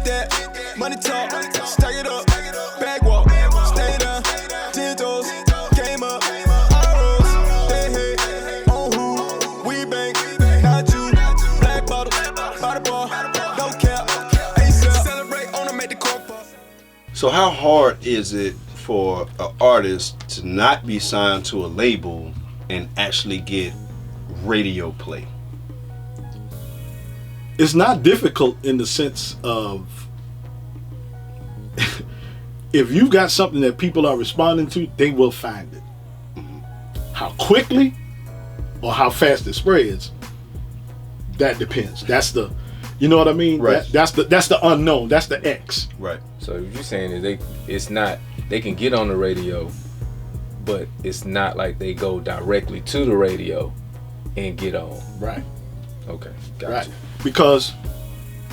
that, money talk, stack it up, bag walk, stay down, 10 toes, came up, I rose, they hate, on who, we bank, not you, black bottle, by the bar, no cap, ASAP, celebrate on them, make the cork pop. So how hard is it for an artist to not be signed to a label and actually get radio play? It's not difficult in the sense of if you've got something that people are responding to, they will find it. How quickly or how fast it spreads, that depends. That's the, you know what I mean? Right. That's the unknown. That's the X. Right. So what you're saying is they can get on the radio, but it's not like they go directly to the radio and get on. Right. Okay, gotcha. Right. Because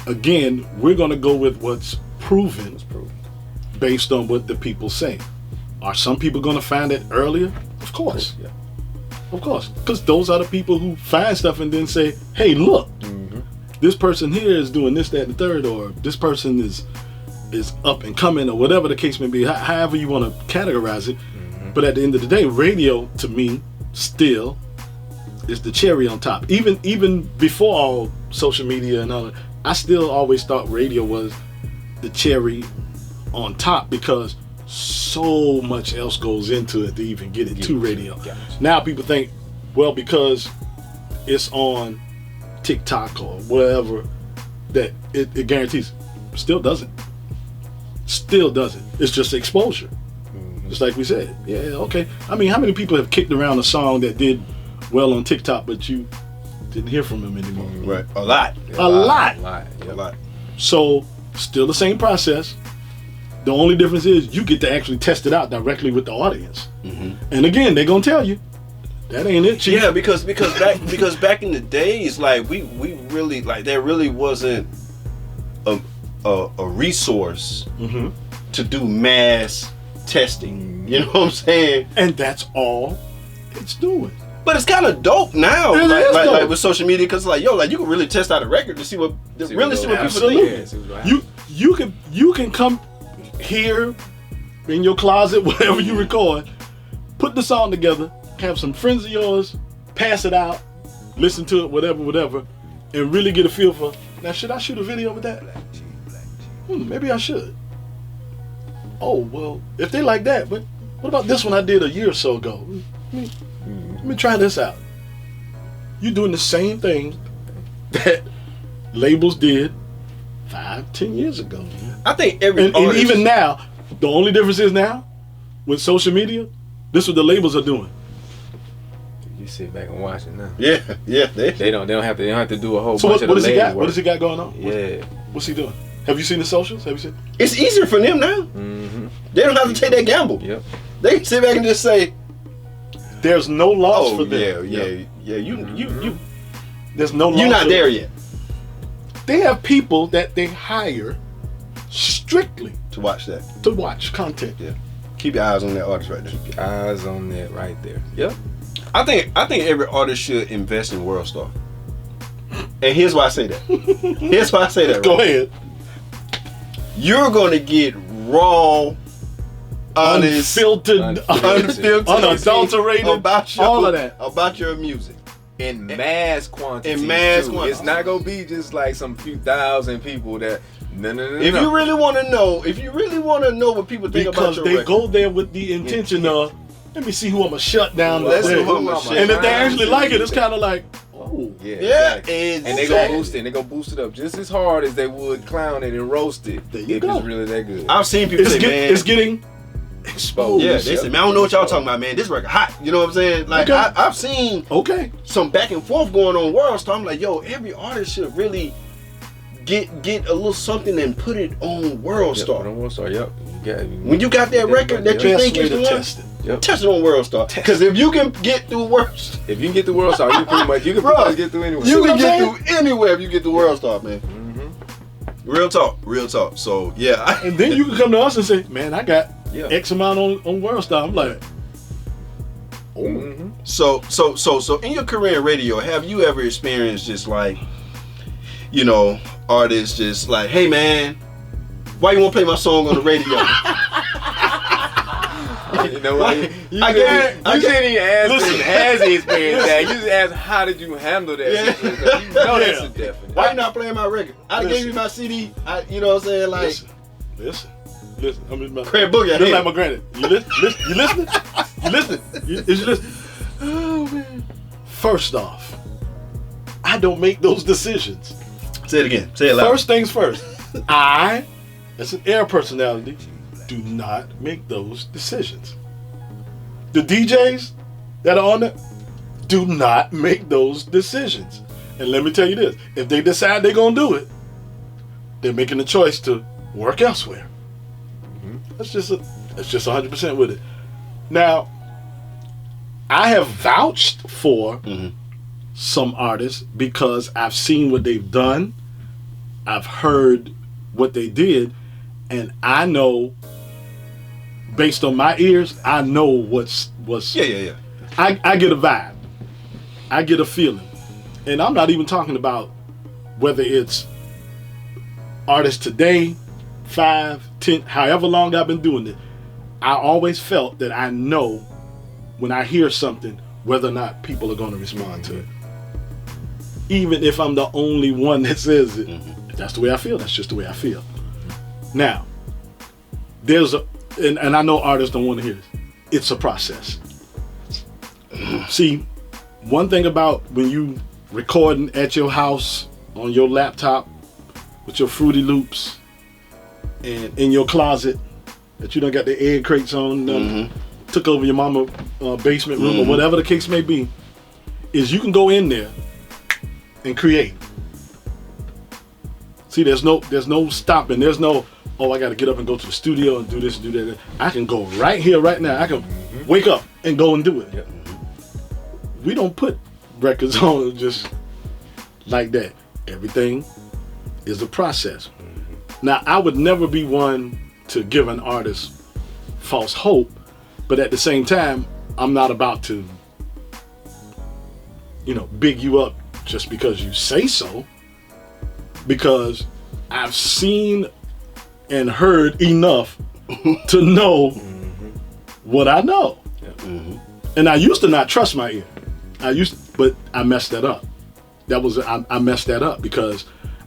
again, we're gonna go with what's proven, based on what the people say. Are some people gonna find it earlier? Of course. Yeah. Of course. Because those are the people who find stuff and then say, hey, look, this person here is doing this, that, and the third, or this person is up and coming, or whatever the case may be, however you want to categorize it. But at the end of the day, radio to me still is the cherry on top. Even before all social media and all that, I still always thought radio was the cherry on top because so much else goes into it to even get it to radio. Gotcha. Now people think, well, because it's on TikTok or whatever, that it guarantees. Still doesn't. Still doesn't. It's just exposure. Just like we said. Yeah, okay. I mean, how many people have kicked around a song that did well on TikTok, but you didn't hear from them anymore? Right. A lot. A lot. Yeah. A lot. So, still the same process. The only difference is you get to actually test it out directly with the audience. And again, they're gonna tell you that ain't it, chief. Yeah, because back in the days, like we really, like, there really wasn't a resource to do mass testing. You know what I'm saying? And that's all it's doing. But it's kind of dope now, It is dope. like with social media, because like you can really test out a record to see what people Absolutely. think. You can come here in your closet, wherever you record, put the song together, have some friends of yours, pass it out, listen to it, whatever, and really get a feel for, now should I shoot a video with that? Maybe I should. Oh, well, if they like that, but what about this one I did a year or so ago? Let me try this out. You're doing the same thing that labels did 5-10 years ago. I think every And artist, even now, the only difference is now, with social media, this is what the labels are doing. You sit back and watch it now. yeah, They don't have to do a whole So bunch of the what has he got? work. What has he got going on? Yeah. What's he doing? Have you seen the socials? Have you seen? it's easier for them now. They don't have to take that gamble. Yep. They can sit back and just say, There's no loss "Oh for them. yeah, you There's no loss. you're not for there them. yet They have people that they hire strictly to watch that." to watch content. Yeah, keep your eyes on that artist right there. Keep your eyes on that right there. Yep. I think every artist should invest in WorldStar. And here's why I say that. Here's why I say that. Go right? ahead. You're gonna get raw, honest, Unfiltered, unadulterated, about your, all of that. about your music. In mass quantity. In mass too. quantity. It's not gonna be just like some few thousand people that. No. If you really want to know what people think about Because your they record, go there with the intention of, let me see who I'm gonna shut down Let's today. see who I'ma shut And if they down. actually like it, it's kind of like, oh, Yeah. yeah, Exactly. exactly. And they gonna boost it. And they gonna boost it up just as hard as they would clown it and roast it. There you if go. it's really that good. I've seen people say, man, it's getting exposed. yeah, they say, man, I don't know what y'all talking about, man. This record hot. You know what I'm saying? Like, Okay. I've seen Okay. some back and forth going on WorldStar. I'm like, yo, every artist should really get a little something and put it on WorldStar. Yep, WorldStar. Yep. When you got that record that you Best think way is the to one, test it. Yep. test it on WorldStar. Because if you can get through WorldStar, If you can get the WorldStar, you can pretty much get through anywhere. you what can I'm get saying? through anywhere if you get through WorldStar, man. Real talk. So yeah, And then you can come to us and say, man, I got Yeah. X amount on WorldStar. I'm like, So in your career in radio, have you ever experienced just like, you know, artists just like, hey man, Why you want to play my song on the radio? You know what? You I didn't even ask him, has he experienced that? You just asked, how did you handle that? Yeah. situation? You know that's a definite. Why you not playing my record? I gave you my CD. You know what I'm saying? Like, Listen. I mean, Craig Boogie. Just like my granddad. You listening? You listening? Is you listening? Oh man. First off, I don't make those decisions. Say it again. Say it loud. First things first. I, as an air personality, do not make those decisions. The DJs that are on it do not make those decisions. And let me tell you this, if they decide they're gonna do it, they're making the choice to work elsewhere. That's just 100% with it. Now, I have vouched for some artists because I've seen what they've done, I've heard what they did, and I know, based on my ears, I know what's Yeah. I get a vibe. I get a feeling. And I'm not even talking about whether it's artists today, 5, 10, however long I've been doing it. I always felt that I know when I hear something whether or not people are going to respond to it. Even if I'm the only one that says it. If that's the way I feel, that's just the way I feel. Now, and I know artists don't want to hear this. It's a process. See, one thing about when you recording at your house on your laptop with your Fruity Loops and in your closet that you done got the egg crates on, took over your mama basement room or whatever the case may be, is you can go in there and create. See, there's no stopping. There's no, oh, I got to get up and go to the studio and do this and do that. I can go right here, right now. I can wake up and go and do it. Yep. We don't put records on just like that. Everything is a process. Now, I would never be one to give an artist false hope, but at the same time, I'm not about to, big you up just because you say so, because I've seen and heard enough to know what I know. And I used to not trust my ear. But I messed that up. I messed that up because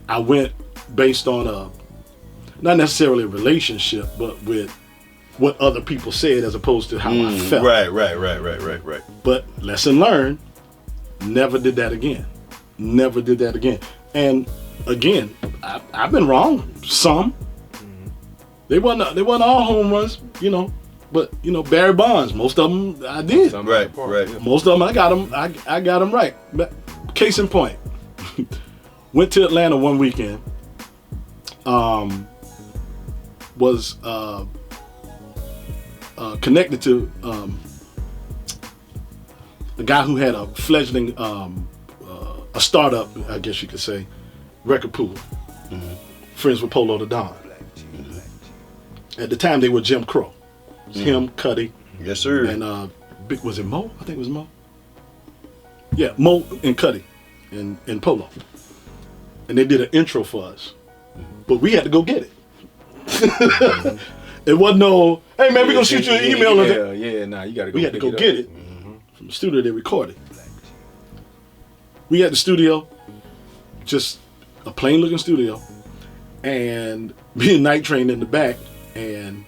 I went based on not necessarily a relationship, but with what other people said as opposed to how I felt. Right. But lesson learned, never did that again. Never did that again. And again, I've been wrong. Some. They wasn't all home runs, But Barry Bonds, most of them I did. Right. Most of them I got them. I got them right. But case in point, went to Atlanta one weekend. Was connected to a guy who had a fledgling, a startup, I guess you could say, record pool. Friends with Polo the Don. At the time, they were Jim Crow. It was him, Cuddy. Yes, sir. And was it Mo? I think it was Mo. Yeah, Mo and Cuddy and Polo. And they did an intro for us. But we had to go get it. It wasn't no, hey man, we're going to shoot you an email. You got to go. We had to go get it from the studio they recorded. We had the studio, just a plain looking studio, and me and Night Train in the back, and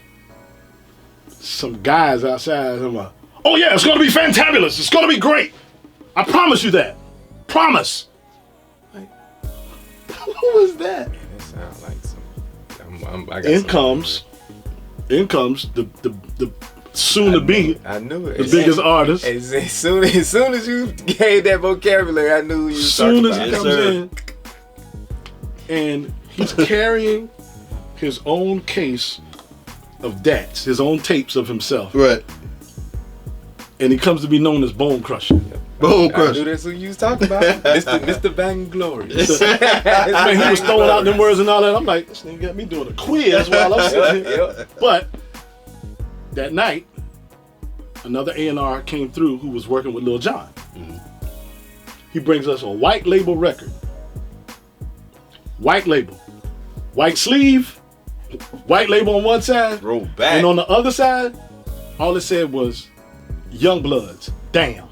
some guys outside. I'm like, oh yeah, it's going to be fantabulous. It's going to be great. I promise you that. Promise. Like, who was that? Man, that sounds like some. In comes the soon to be. I knew it. The biggest artist. As soon as you gave that vocabulary, I knew you. As soon as he about comes it. in, and he's carrying his own case of DATs, his own tapes of himself. Right. And he comes to be known as Bone Crusher. Bone I Crusher. knew that's who you was talking about. Mr. Vainglorious. Man, he was throwing out them words and all that. I'm like, this nigga got me doing a quiz while I'm sitting here. Yep. But that night, another A&R came through who was working with Lil Jon. He brings us a white label record. White label. White sleeve, white label on one side, Roll back. and on the other side, all it said was Youngbloodz. Damn.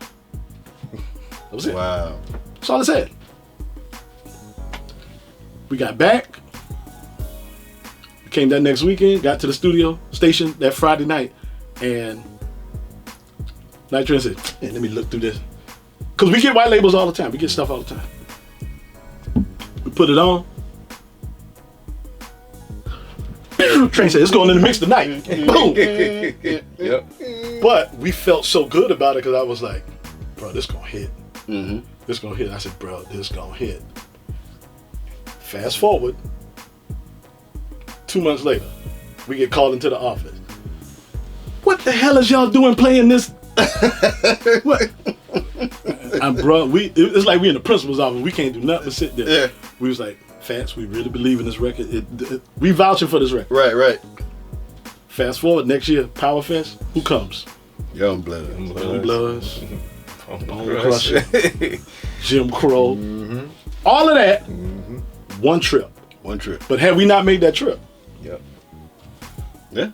That was it. Wow. That's all it said. We got back. We came that next weekend, got to the studio station that Friday night, and Night Train said, hey, let me look through this. Because we get white labels all the time. We get stuff all the time. We put it on. Train said, it's going in the mix tonight. Boom. Yep. But we felt so good about it because I was like, bro, this gonna hit. Mm-hmm. This gonna hit. I said, bro, this gonna hit. Fast forward, 2 months later, we get called into the office. What the hell is y'all doing playing this? What? And bro, it's like we in the principal's office. We can't do nothing but sit there. Yeah. We was like, Fats, we really believe in this record. We vouching for this record. Right. Fast forward next year, Power Fest. Who comes? Youngbloodz. Youngbloodz, Bone Crusher, Jim Crow, all of that. One trip. One trip. But had we not made that trip, Yep. Yeah.